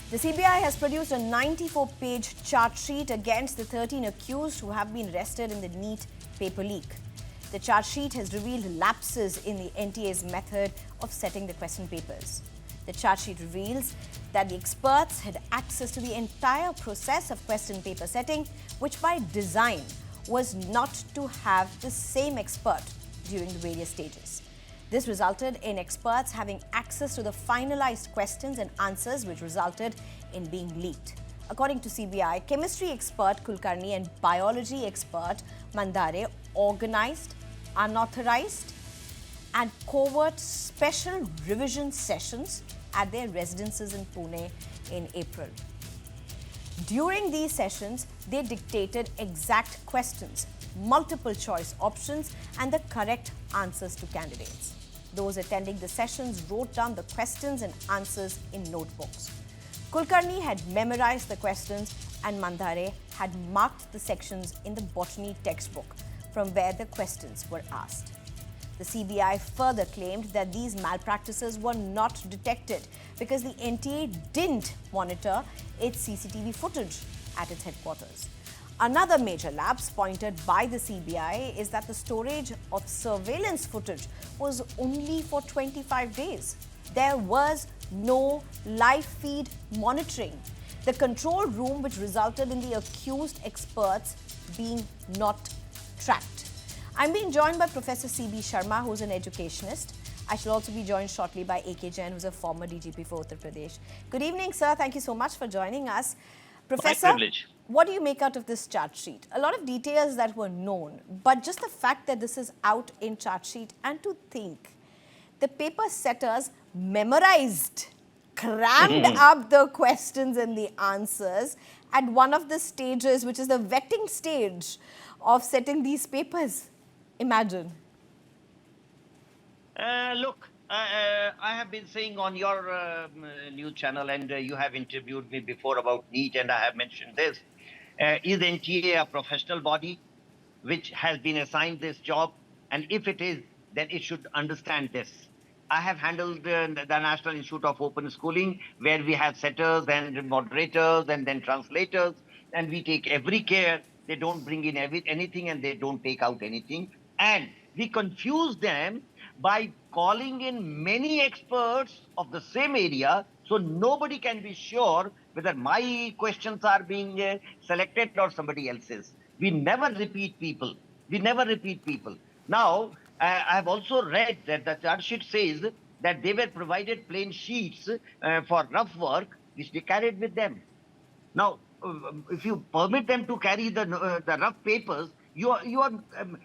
The CBI has produced a 94-page chart sheet against the 13 accused who have been arrested in the NEET paper leak. The chart sheet has revealed lapses in the NTA's method of setting the question papers. The chart sheet reveals that the experts had access to the entire process of question paper setting, which by design was not to have the same expert during the various stages. This resulted in experts having access to the finalized questions and answers, which resulted in being leaked. According to CBI, chemistry expert Kulkarni and biology expert Mandhare organized, unauthorized and covert special revision sessions at their residences in Pune in April. During these sessions, they dictated exact questions, multiple choice options and the correct answers to candidates. Those attending the sessions wrote down the questions and answers in notebooks. Kulkarni had memorized the questions and Mandhare had marked the sections in the botany textbook from where the questions were asked. The CBI further claimed that these malpractices were not detected because the NTA didn't monitor its CCTV footage at its headquarters. Another major lapse pointed by the CBI is that the storage of surveillance footage was only for 25 days. There was no live feed monitoring. The control room, which resulted in the accused experts being not tracked. I'm being joined by Professor C.B. Sharma, who's an educationist. I shall also be joined shortly by A.K. Jain, who's a former DGP for Uttar Pradesh. Good evening, sir. Thank you so much for joining us. Professor, what do you make out of this chart sheet? A lot of details that were known, but just the fact that this is out in chart sheet, and to think the paper setters memorized, crammed up the questions and the answers at one of the stages, which is the vetting stage of setting these papers. Imagine. Look, I have been saying on your news channel, and you have interviewed me before about NEET, and I have mentioned this. Is NTA a professional body which has been assigned this job? And if it is, then it should understand this. I have handled the National Institute of Open Schooling, where we have setters and moderators and then translators, and we take every care. They don't bring in anything and they don't take out anything. And we confuse them by calling in many experts of the same area, so nobody can be sure whether my questions are being selected or somebody else's. We never repeat people. We never repeat people. Now, I have also read that the chart sheet says that they were provided plain sheets for rough work, which they carried with them. Now, if you permit them to carry the rough papers, you are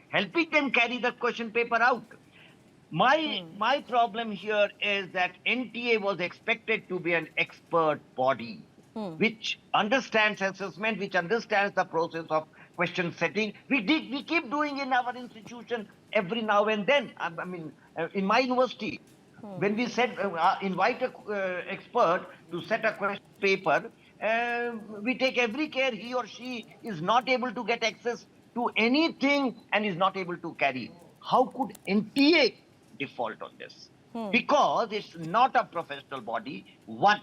helping them carry the question paper out. My problem here is that NTA was expected to be an expert body, which understands assessment, which understands the process of question setting. We keep doing in our institution every now and then. I mean, in my university, when we said invite an expert to set a question paper, we take every care he or she is not able to get access to anything and is not able to carry. How could NTA default on this? Because it's not a professional body, one.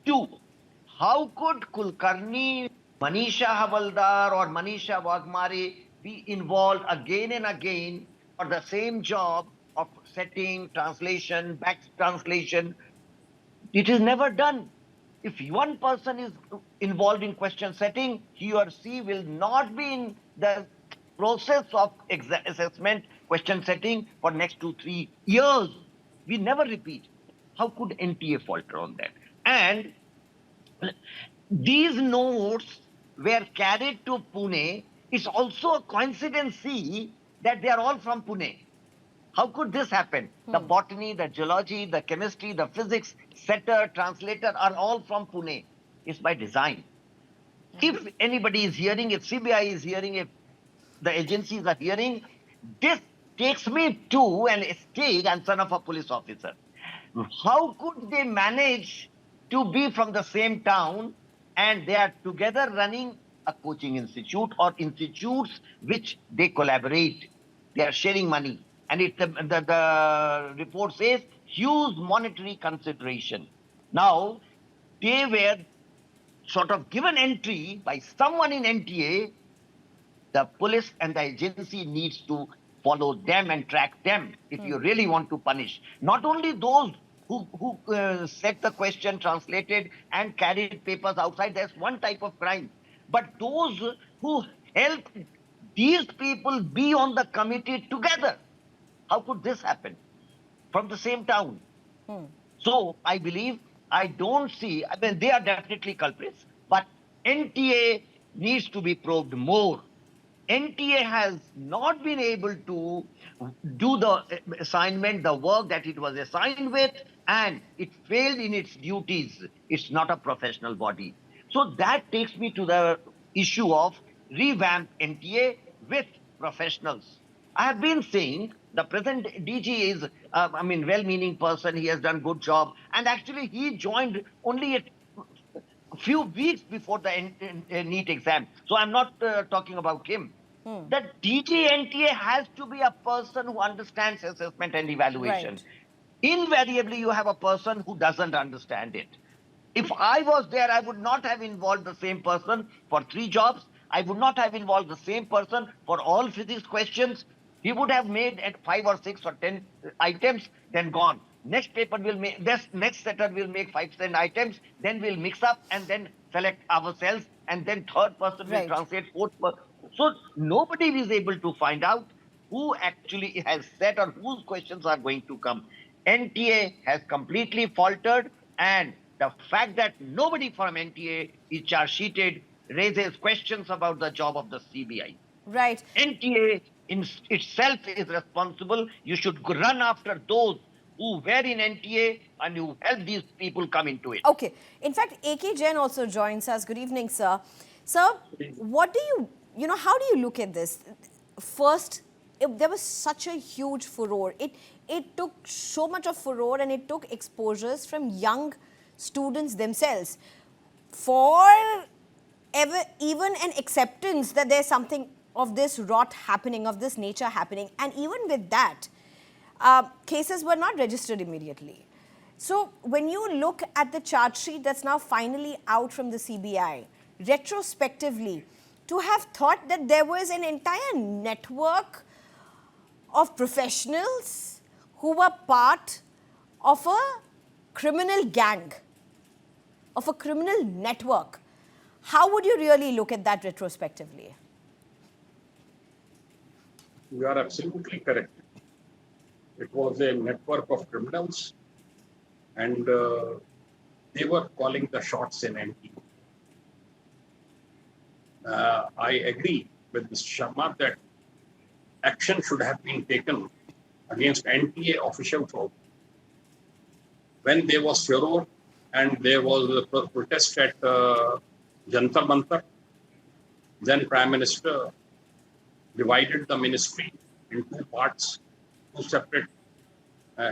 Two, how could Kulkarni, Manisha Havaldar or Manisha Wagmare be involved again and again for the same job of setting, translation, back translation? It is never done. If one person is involved in question setting, he or she will not be in the process of assessment, question setting for next 2-3 years. We never repeat. How could NTA falter on that? And these notes were carried to Pune. It's also a coincidence, see, that they are all from Pune. How could this happen? The botany, the geology, the chemistry, the physics, setter, translator are all from Pune. It's by design. If anybody is hearing, if CBI is hearing, if the agencies are hearing, this takes me to an stage. I'm son of a police officer. How could they manage to be from the same town and they are together running a coaching institute or institutes which they collaborate? They are sharing money. And the report says huge monetary consideration. Now, they were sort of given entry by someone in NTA, the police and the agency needs to follow them and track them if you really want to punish. Not only those who set the question, translated and carried papers outside, that's one type of crime. But those who helped these people be on the committee together, how could this happen from the same town? So I believe, I don't see, I mean, they are definitely culprits, but NTA needs to be probed more. NTA has not been able to do the assignment, the work that it was assigned with, and it failed in its duties. It's not a professional body. So that takes me to the issue of revamp NTA with professionals. I have been saying the present DG is, well-meaning person. He has done good job, and actually he joined only a few weeks before the NEET exam. So I'm not talking about him. The DG NTA has to be a person who understands assessment and evaluation. Right. Invariably, you have a person who doesn't understand it. If I was there, I would not have involved the same person for 3 jobs. I would not have involved the same person for all physics questions. He would have made at 5 or 6 or 10 items, then gone. Next paper will make, this next setter will make 5, 10 items, then we'll mix up and then select ourselves, and then third person will Right. translate, fourth person. So nobody is able to find out who actually has set or whose questions are going to come. NTA has completely faltered, and the fact that nobody from NTA is charge sheeted raises questions about the job of the CBI. Right. NTA in itself is responsible. You should run after those who were in NTA and who helped these people come into it. Okay. In fact, AK Jain also joins us. Good evening, sir. Sir, what do how do you look at this? First, there was such a huge furore. It took so much of furore, and it took exposures from young students themselves for even an acceptance that there's something of this rot happening, of this nature happening. And even with that, cases were not registered immediately. So when you look at the charge sheet that's now finally out from the CBI, retrospectively, to have thought that there was an entire network of professionals who were part of a criminal gang, of a criminal network, how would you really look at that retrospectively? You are absolutely correct. It was a network of criminals, and they were calling the shots in NTA. I agree with Mr. Sharma that action should have been taken against NTA officials also. When there was furor and there was a protest at Jantar Mantar, then Prime Minister divided the ministry in 2 parts. 2 separate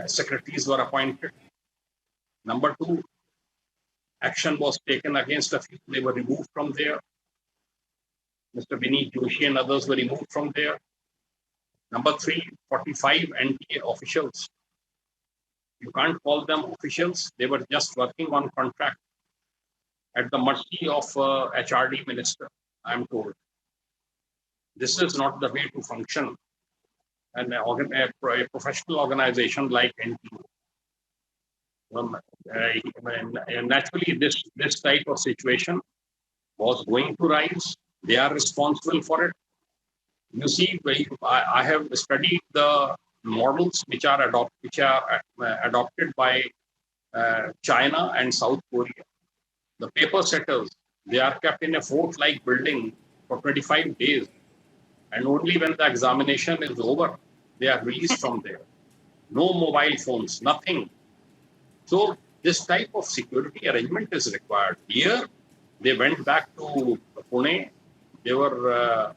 secretaries were appointed. Number 2, action was taken against a few. They were removed from there. Mr. Vineet Joshi and others were removed from there. Number 3, 45 NTA officials. You can't call them officials. They were just working on contract at the mercy of HRD minister, I'm told. This is not the way to function a professional organization like NTA. Naturally, this type of situation was going to rise. They are responsible for it. You see, I have studied the models which are adopted by China and South Korea. The paper setters, they are kept in a fort-like building for 25 days. And only when the examination is over, they are released from there. No mobile phones, nothing. So this type of security arrangement is required. Here, they went back to Pune. They were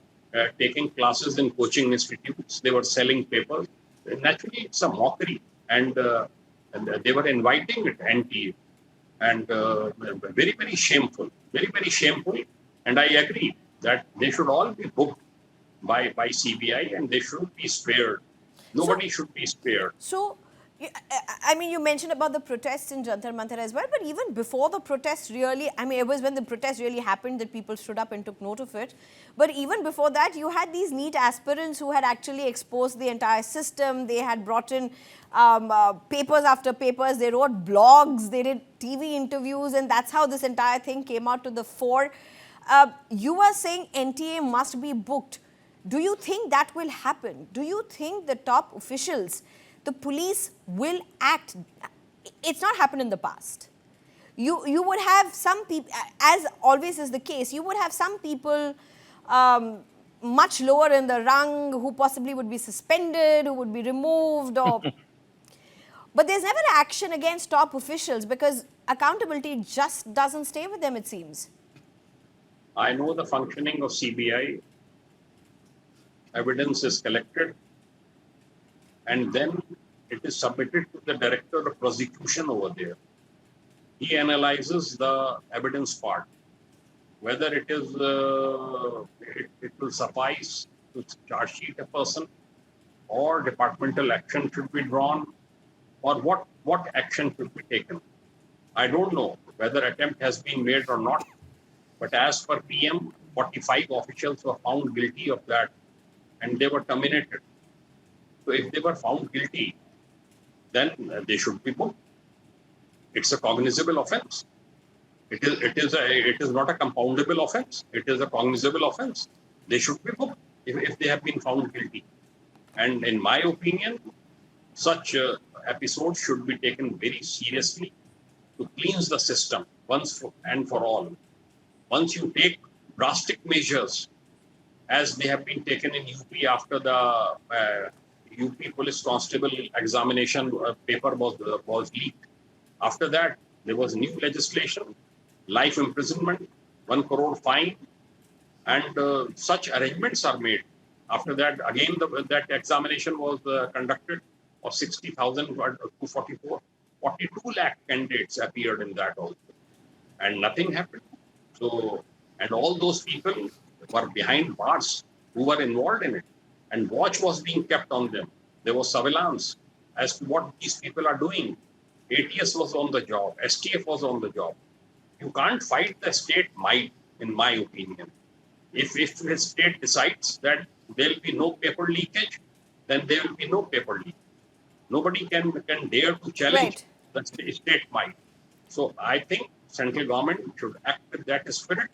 taking classes in coaching institutes. They were selling papers. Naturally, it's a mockery. And they were inviting it, NTA. And very, very shameful. Very, very shameful. And I agree that they should all be booked by CBI, and they should be spared. Nobody should be spared. So, I mean, you mentioned about the protests in Jantar Mantar as well, but even before the protests really, I mean, it was when the protests really happened that people stood up and took note of it. But even before that, you had these NEET aspirants who had actually exposed the entire system. They had brought in papers after papers. They wrote blogs. They did TV interviews, and that's how this entire thing came out to the fore. You were saying NTA must be booked. Do you think that will happen? Do you think the top officials, the police, will act? It's not happened in the past. You would have some people, as always is the case, you would have some people much lower in the rung who possibly would be suspended, who would be removed, or but there's never action against top officials because accountability just doesn't stay with them, it seems. I know the functioning of CBI. Evidence is collected, and then it is submitted to the director of prosecution over there. He analyzes the evidence part, whether it is it will suffice to charge sheet a person, or departmental action should be drawn, or what action should be taken. I don't know whether attempt has been made or not, but as per PM, 45 officials were found guilty of that, and they were terminated. So if they were found guilty, then they should be booked. It's a cognizable offense. It is not a compoundable offense. It is a cognizable offense. They should be booked if they have been found guilty. And in my opinion, such episodes should be taken very seriously to cleanse the system once and for all. Once you take drastic measures, as they have been taken in UP after the UP police constable examination paper was leaked. After that, there was new legislation, life imprisonment, 1 crore fine, and such arrangements are made. After that, again, that examination was conducted of 60,000 to 44. 42 lakh candidates appeared in that also, and nothing happened. So, and all those people were behind bars who were involved in it, and watch was being kept on them. There was surveillance as to what these people are doing. ATS was on the job, STF was on the job. You can't fight the state might, in my opinion. If the state decides that there will be no paper leakage, then there will be no paper leak. Nobody can dare to challenge the state might. So I think central government should act with that spirit,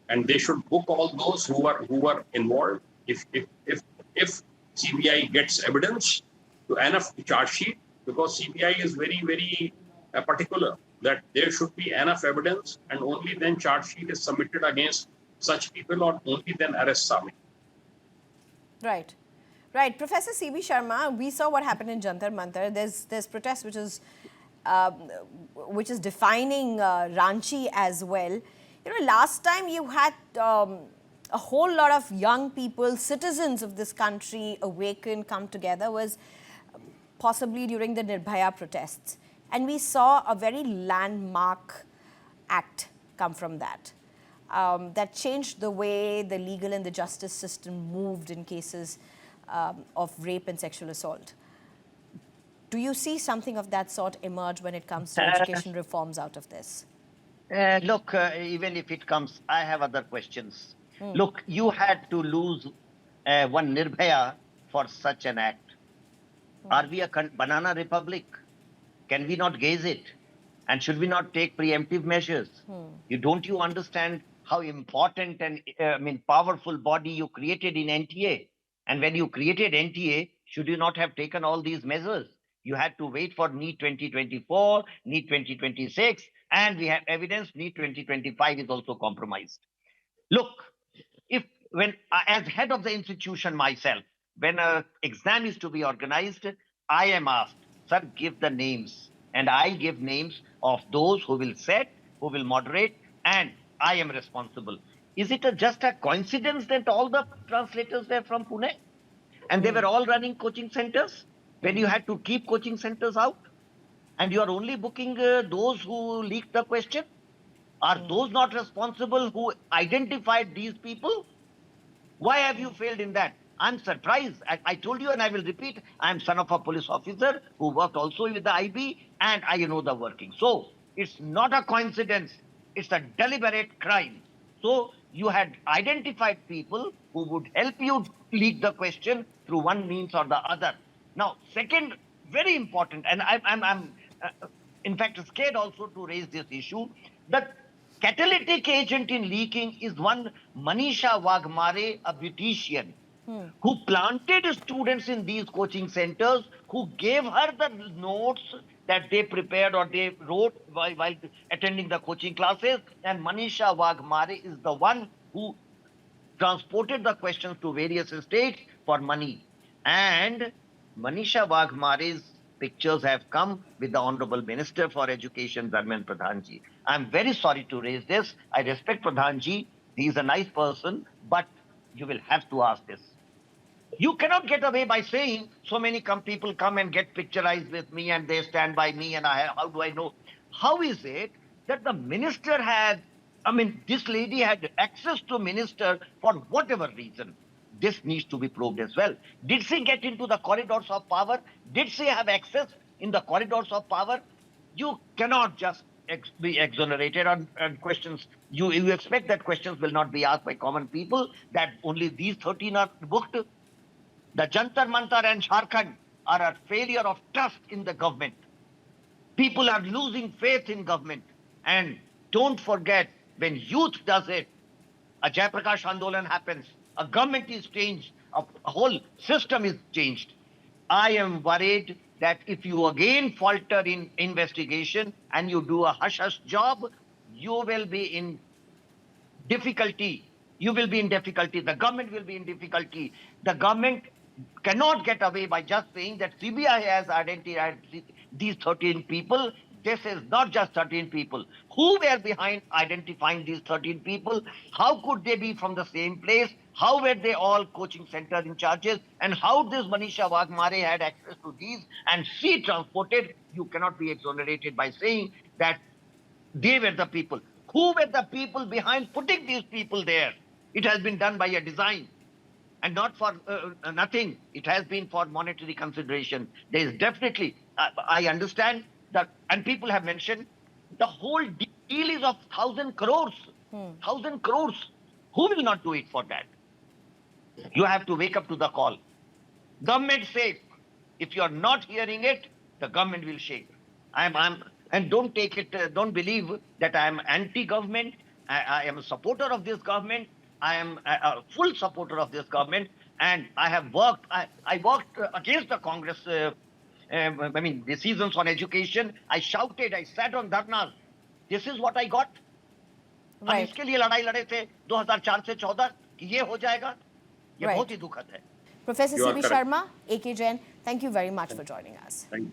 and they should book all those who are involved. If CBI gets evidence to enough charge sheet, because CBI is very, very particular that there should be enough evidence, and only then charge sheet is submitted against such people, or only then arrests are made. Right. Right. Professor C.B. Sharma, we saw what happened in Jantar Mantar. There's protest which is defining Ranchi as well. You know, last time you had a whole lot of young people, citizens of this country, awaken, come together, was possibly during the Nirbhaya protests. And we saw a very landmark act come from that. That changed the way the legal and the justice system moved in cases of rape and sexual assault. Do you see something of that sort emerge when it comes to education reforms out of this? Look, even if it comes, I have other questions. Look, you had to lose one Nirbhaya for such an act. Are we a banana republic? Can we not gaze it? And should we not take preemptive measures? Don't you understand how important and powerful body you created in NTA? And when you created NTA, should you not have taken all these measures? You had to wait for NEET 2024, NEET 2026, and we have evidence NEET 2025 is also compromised. Look, when as head of the institution myself, when an exam is to be organized, I am asked, sir, give the names. And I give names of those who will set, who will moderate, and I am responsible. Is it just a coincidence that all the translators were from Pune? And they were all running coaching centers when you had to keep coaching centers out? And you are only booking those who leaked the question? Are those not responsible who identified these people? Why have you failed in that? I'm surprised. I told you, and I will repeat, I'm son of a police officer who worked also with the IB, and I know the working. So it's not a coincidence. It's a deliberate crime. So you had identified people who would help you leak the question through one means or the other. Now, second, very important, and I'm in fact scared also to raise this issue. The catalytic agent in leaking is one Manisha Wagmare, a beautician, who planted students in these coaching centers, who gave her the notes that they prepared or they wrote while attending the coaching classes. And Manisha Wagmare is the one who transported the questions to various states for money. And Manisha Wagmare's pictures have come with the Honorable Minister for Education, Dharmendra Pradhanji. I'm very sorry to raise this. I respect Pradhanji. He is a nice person, but you will have to ask this. You cannot get away by saying so many people come and get picturized with me and they stand by me and how do I know? How is it that the minister had, this lady had access to minister for whatever reason? This needs to be probed as well. Did she get into the corridors of power? Did she have access in the corridors of power? You cannot just be exonerated on questions. You expect that questions will not be asked by common people, that only these 13 are booked. The Jantar Mantar and Jharkhand are a failure of trust in the government. People are losing faith in government. And don't forget, when youth does it, a Jayaprakash Andolan happens, a government is changed, a whole system is changed. I am worried that if you again falter in investigation and you do a hush-hush job, you will be in difficulty. You will be in difficulty. The government will be in difficulty. The government cannot get away by just saying that CBI has identified these 13 people. This is not just 13 people. Who were behind identifying these 13 people? How could they be from the same place? How were they all coaching center in charges? And how this Manisha Wagmare had access to these and she transported? You cannot be exonerated by saying that they were the people. Who were the people behind putting these people there? It has been done by a design. And not for nothing. It has been for monetary consideration. There is definitely, I understand that, and people have mentioned, the whole deal is of 1,000 crores. 1,000 crores. Who will not do it for that? You have to wake up to the call. Government say, if you are not hearing it, the government will shake. And don't take it, don't believe that I am anti-government. I am a supporter of this government. I am a full supporter of this government, and I have worked. I worked against the Congress. Decisions on education. I shouted. I sat on dharnas. This is what I got. हम इसके लिए लड़ाई लड़े थे 2004 से 14 कि ये हो जाएगा. ये बहुत ही दुखद है. Professor C.B. Sharma, A.K. Jain, thank you very much for joining us. Thank you.